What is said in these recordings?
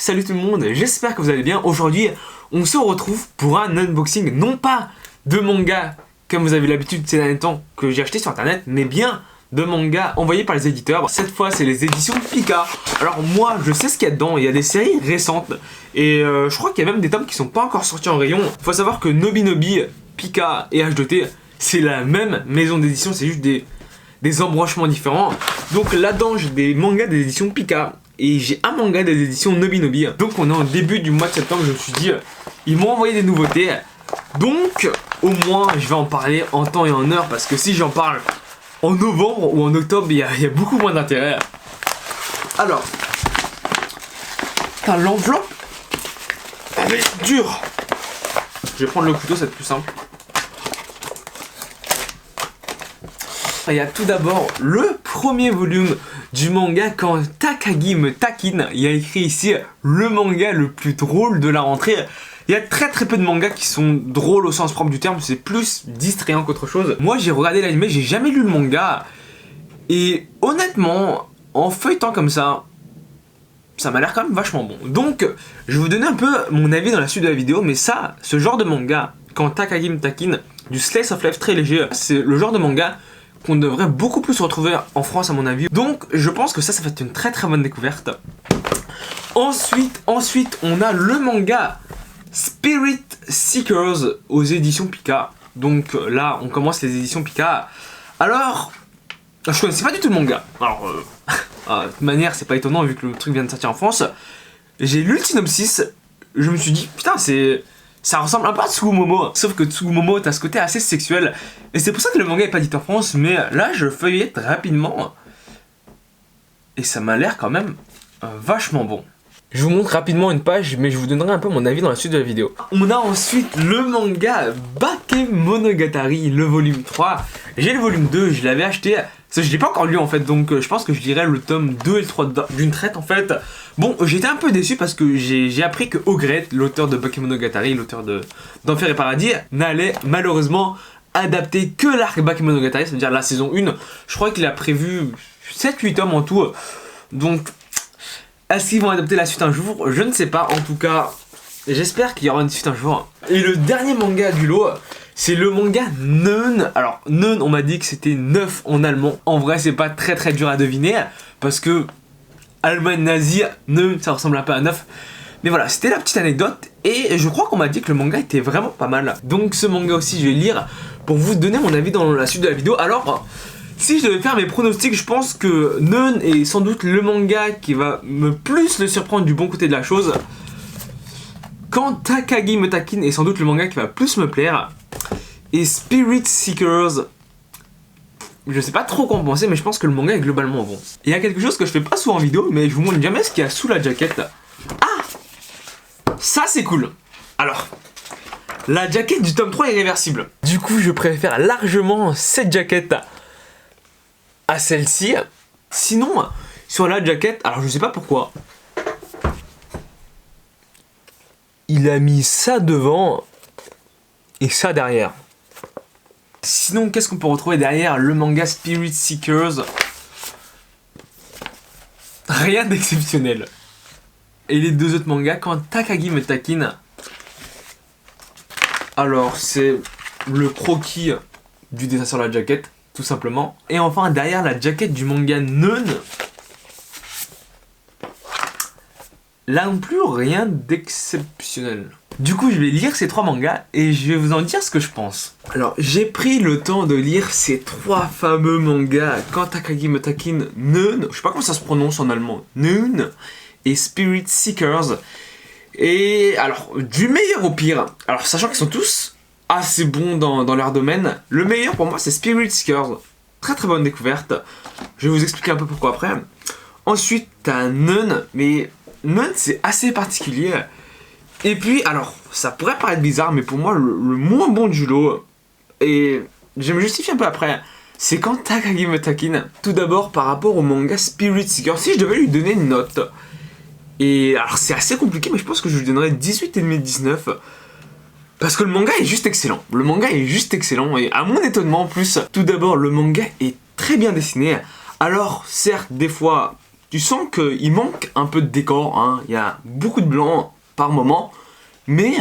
salut tout le monde, j'espère que vous allez bien. Aujourd'hui, on se retrouve pour un unboxing, non pas de manga, comme vous avez l'habitude ces derniers temps, que j'ai acheté sur internet, mais bien de manga envoyés par les éditeurs. Cette fois, c'est les éditions Pika. Alors moi, je sais ce qu'il y a dedans, il y a des séries récentes, et je crois qu'il y a même des tomes qui sont pas encore sortis en rayon. Faut savoir que Nobinobi, Pika et H2T, c'est la même maison d'édition, c'est juste des embranchements différents. Donc là-dedans, j'ai des mangas des éditions Pika. Et j'ai un manga des éditions Nobinobi. Donc on est en début du mois de septembre, je me suis dit, ils m'ont envoyé des nouveautés. Donc au moins je vais en parler en temps et en heure. Parce que si j'en parle en novembre ou en octobre, il y a beaucoup moins d'intérêt. Alors, l'enveloppe, elle est dure. Je vais prendre le couteau, c'est plus simple. Il y a tout d'abord le premier volume du manga Quand Takagi me taquine. Il y a écrit ici le manga le plus drôle de la rentrée. Il y a très peu de mangas qui sont drôles au sens propre du terme, c'est plus distrayant qu'autre chose. Moi j'ai regardé l'anime, j'ai jamais lu le manga. Et honnêtement, en feuilletant comme ça m'a l'air quand même vachement bon. Donc je vais vous donner un peu mon avis dans la suite de la vidéo. Mais ça, ce genre de manga, Quand Takagi me taquine, du slice of life très léger, c'est le genre de manga qu'on devrait beaucoup plus retrouver en France à mon avis. Donc je pense que ça va être une très bonne découverte. Ensuite on a le manga Spirit Seekers aux éditions Pika. Donc là on commence les éditions Pika. Alors je connaissais pas du tout le manga. Alors de toute manière c'est pas étonnant vu que le truc vient de sortir en France. J'ai lu le synopsis, je me suis dit putain ça ressemble un peu à Tsugumomo, sauf que Tsugumomo t'as ce côté assez sexuel. Et c'est pour ça que le manga est pas dit en France, mais là je feuillette rapidement. Et ça m'a l'air quand même vachement bon. Je vous montre rapidement une page, mais je vous donnerai un peu mon avis dans la suite de la vidéo. On a ensuite le manga Bakemonogatari, le volume 3. J'ai le volume 2, je l'avais acheté. Je l'ai pas encore lu en fait, donc je pense que je lirai le tome 2 et le 3 d'une traite en fait. Bon, j'étais un peu déçu parce que j'ai appris que Ogret, l'auteur de Bakemonogatari, l'auteur d'Enfer et Paradis, n'allait malheureusement adapter que l'arc Bakemonogatari, c'est-à-dire la saison 1. Je crois qu'il a prévu 7-8 tomes en tout. Donc, est-ce qu'ils vont adapter la suite un jour? Je ne sais pas, en tout cas, j'espère qu'il y aura une suite un jour. Et le dernier manga du lot, c'est le manga Neun. Alors Neun, on m'a dit que c'était 9 en allemand. En vrai c'est pas très dur à deviner, parce que Allemagne nazie, Neun ça ressemble un peu à 9. Mais voilà, c'était la petite anecdote. Et je crois qu'on m'a dit que le manga était vraiment pas mal. Donc ce manga aussi je vais lire pour vous donner mon avis dans la suite de la vidéo. Alors si je devais faire mes pronostics, je pense que Neun est sans doute le manga qui va me plus le surprendre du bon côté de la chose. Quand Takagi me taquine est sans doute le manga qui va plus me plaire. Et Spirit Seekers, je sais pas trop quoi en penser, mais je pense que le manga est globalement bon. Il y a quelque chose que je fais pas souvent en vidéo, mais je vous montre jamais ce qu'il y a sous la jaquette. Ah, ça c'est cool. Alors, la jaquette du tome 3 est réversible. Du coup, je préfère largement cette jaquette à celle-ci. Sinon, sur la jaquette, alors je sais pas pourquoi, il a mis ça devant et ça derrière. Sinon, qu'est-ce qu'on peut retrouver derrière le manga Spirit Seekers? Rien d'exceptionnel. Et les deux autres mangas, Quand Takagi me taquine. Alors, c'est le croquis du dessin sur la jaquette, tout simplement. Et enfin, derrière la jaquette du manga Neun. Là non plus, rien d'exceptionnel. Du coup, je vais lire ces 3 mangas et je vais vous en dire ce que je pense. Alors, j'ai pris le temps de lire ces 3 fameux mangas, Quand Takagi me taquine, Neun, je sais pas comment ça se prononce en allemand, Neun et Spirit Seekers. Et alors, du meilleur au pire, alors sachant qu'ils sont tous assez bons dans leur domaine, le meilleur pour moi c'est Spirit Seekers. Très bonne découverte. Je vais vous expliquer un peu pourquoi après. Ensuite, t'as Neun, mais Neun c'est assez particulier. Et puis, alors, ça pourrait paraître bizarre, mais pour moi, le moins bon du lot, et je me justifie un peu après, c'est Quand Takagi me taquine. Tout d'abord, par rapport au manga Spirit Seeker, si je devais lui donner une note, et alors c'est assez compliqué, mais je pense que je lui donnerais 18,5-19, parce que le manga est juste excellent. Le manga est juste excellent, et à mon étonnement en plus, tout d'abord, le manga est très bien dessiné. Alors, certes, des fois, tu sens qu'il manque un peu de décor, hein. Il y a beaucoup de blanc par moment, mais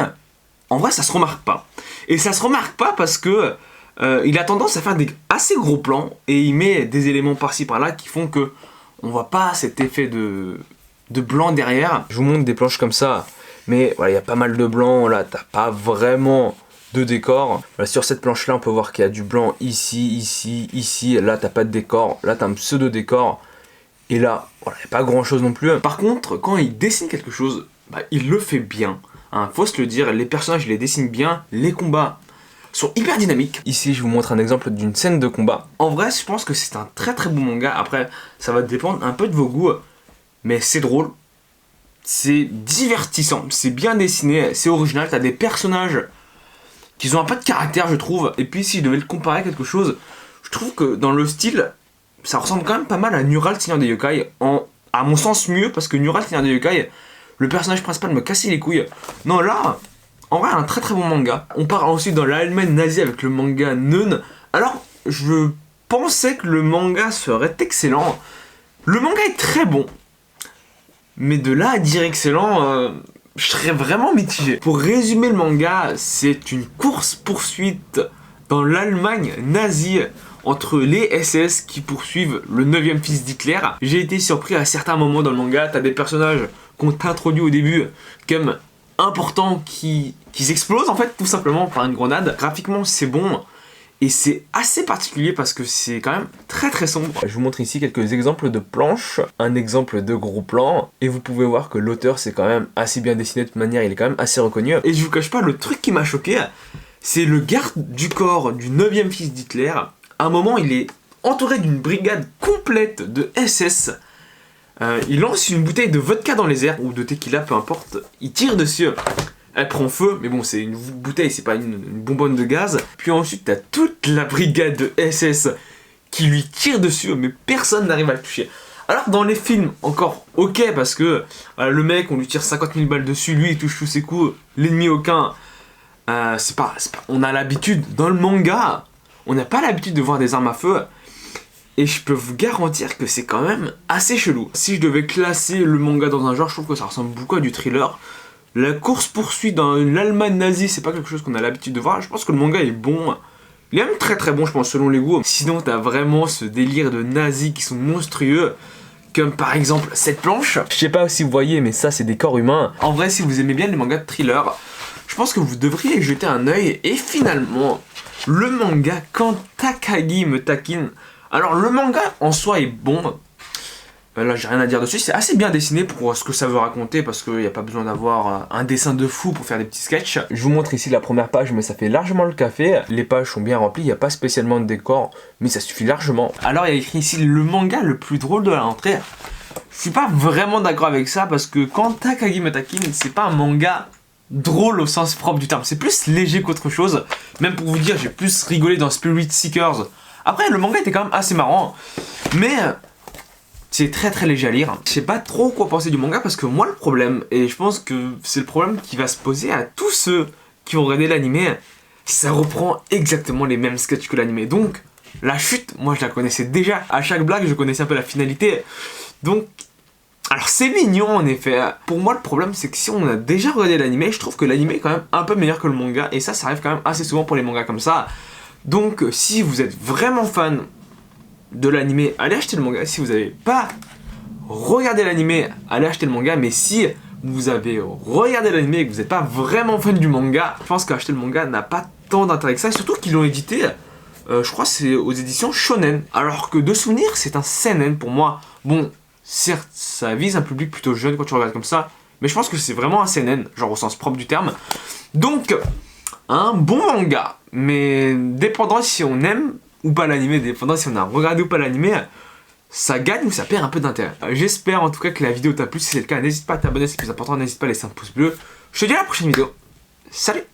en vrai ça se remarque pas. Et ça se remarque pas parce que il a tendance à faire des assez gros plans et il met des éléments par-ci par-là qui font que on voit pas cet effet de blanc derrière. Je vous montre des planches comme ça, mais voilà, il y a pas mal de blanc, là t'as pas vraiment de décor. Voilà, sur cette planche là on peut voir qu'il y a du blanc ici, ici, ici, là t'as pas de décor, là t'as un pseudo décor, et là voilà, il n'y a pas grand chose non plus. Par contre quand il dessine quelque chose, bah, il le fait bien, hein, faut se le dire, les personnages il les dessine bien, les combats sont hyper dynamiques. Ici je vous montre un exemple d'une scène de combat. En vrai je pense que c'est un très très bon manga, après ça va dépendre un peu de vos goûts, mais c'est drôle, c'est divertissant, c'est bien dessiné, c'est original, t'as des personnages qui ont un peu de caractère je trouve, et puis si je devais le comparer à quelque chose, je trouve que dans le style, ça ressemble quand même pas mal à Neural Seigneur des Yokai, à mon sens mieux, parce que Neural Seigneur des Yokai, le personnage principal me cassait les couilles. Non là, en vrai un très très bon manga. On part ensuite dans l'Allemagne nazie avec le manga Neun. Alors, je pensais que le manga serait excellent. Le manga est très bon, mais de là à dire excellent, je serais vraiment mitigé. Pour résumer le manga, c'est une course-poursuite dans l'Allemagne nazie entre les SS qui poursuivent le 9e fils d'Hitler. J'ai été surpris à certains moments dans le manga, t'as des personnages qu'on t'introduit au début comme importants qui explosent en fait tout simplement par une grenade. Graphiquement c'est bon, et c'est assez particulier parce que c'est quand même très très sombre. Je vous montre ici quelques exemples de planches, un exemple de gros plan, et vous pouvez voir que l'auteur c'est quand même assez bien dessiné de toute manière, il est quand même assez reconnu. Et je vous cache pas, le truc qui m'a choqué, c'est le garde du corps du 9e fils d'Hitler. À un moment il est entouré d'une brigade complète de SS. Il lance une bouteille de vodka dans les airs, ou de tequila, peu importe, il tire dessus. Elle prend feu, mais bon, c'est une bouteille, c'est pas une bonbonne de gaz. Puis ensuite, t'as toute la brigade de SS qui lui tire dessus, mais personne n'arrive à le toucher. Alors, dans les films, encore ok, parce que le mec, on lui tire 50 000 balles dessus, lui, il touche tous ses coups, l'ennemi aucun. On a l'habitude, dans le manga, on n'a pas l'habitude de voir des armes à feu. Et je peux vous garantir que c'est quand même assez chelou. Si je devais classer le manga dans un genre, je trouve que ça ressemble beaucoup à du thriller. La course-poursuite dans l'Allemagne nazie, c'est pas quelque chose qu'on a l'habitude de voir. Je pense que le manga est bon. Il est même très très bon, je pense, selon les goûts. Sinon, t'as vraiment ce délire de nazis qui sont monstrueux. Comme par exemple cette planche. Je sais pas si vous voyez, mais ça, c'est des corps humains. En vrai, si vous aimez bien les mangas de thriller, je pense que vous devriez y jeter un œil. Et finalement, le manga Quand Takagi me taquine. Alors, le manga en soi est bon. Là j'ai rien à dire dessus, c'est assez bien dessiné pour ce que ça veut raconter parce qu'il n'y a pas besoin d'avoir un dessin de fou pour faire des petits sketchs. Je vous montre ici la première page, mais ça fait largement le café. Les pages sont bien remplies, il n'y a pas spécialement de décor, mais ça suffit largement. Alors il y a écrit ici le manga le plus drôle de la rentrée. Je suis pas vraiment d'accord avec ça parce que quand Takagi me taquine, c'est pas un manga drôle au sens propre du terme, c'est plus léger qu'autre chose. Même pour vous dire, j'ai plus rigolé dans Spirit Seekers. Après le manga était quand même assez marrant, mais c'est très très léger à lire. Je sais pas trop quoi penser du manga parce que moi le problème, et je pense que c'est le problème qui va se poser à tous ceux qui ont regardé l'animé, ça reprend exactement les mêmes sketchs que l'animé. Donc la chute, moi je la connaissais déjà. À chaque blague je connaissais un peu la finalité. Donc, alors c'est mignon en effet. Pour moi le problème c'est que si on a déjà regardé l'animé, je trouve que l'animé est quand même un peu meilleur que le manga. Et ça arrive quand même assez souvent pour les mangas comme ça. Donc si vous êtes vraiment fan de l'animé, allez acheter le manga. Si vous n'avez pas regardé l'animé, allez acheter le manga. Mais si vous avez regardé l'animé et que vous n'êtes pas vraiment fan du manga, je pense qu'acheter le manga n'a pas tant d'intérêt que ça. Surtout qu'ils l'ont édité, je crois c'est aux éditions Shonen. Alors que de souvenir, c'est un seinen pour moi. Bon, certes, ça vise un public plutôt jeune quand tu regardes comme ça. Mais je pense que c'est vraiment un seinen, genre au sens propre du terme. Donc, un bon manga. Mais dépendant si on aime ou pas l'animé, dépendant si on a regardé ou pas l'animé, ça gagne ou ça perd un peu d'intérêt. J'espère en tout cas que la vidéo t'a plu. Si c'est le cas, n'hésite pas à t'abonner, c'est le plus important. N'hésite pas à laisser un pouce bleu. Je te dis à la prochaine vidéo. Salut!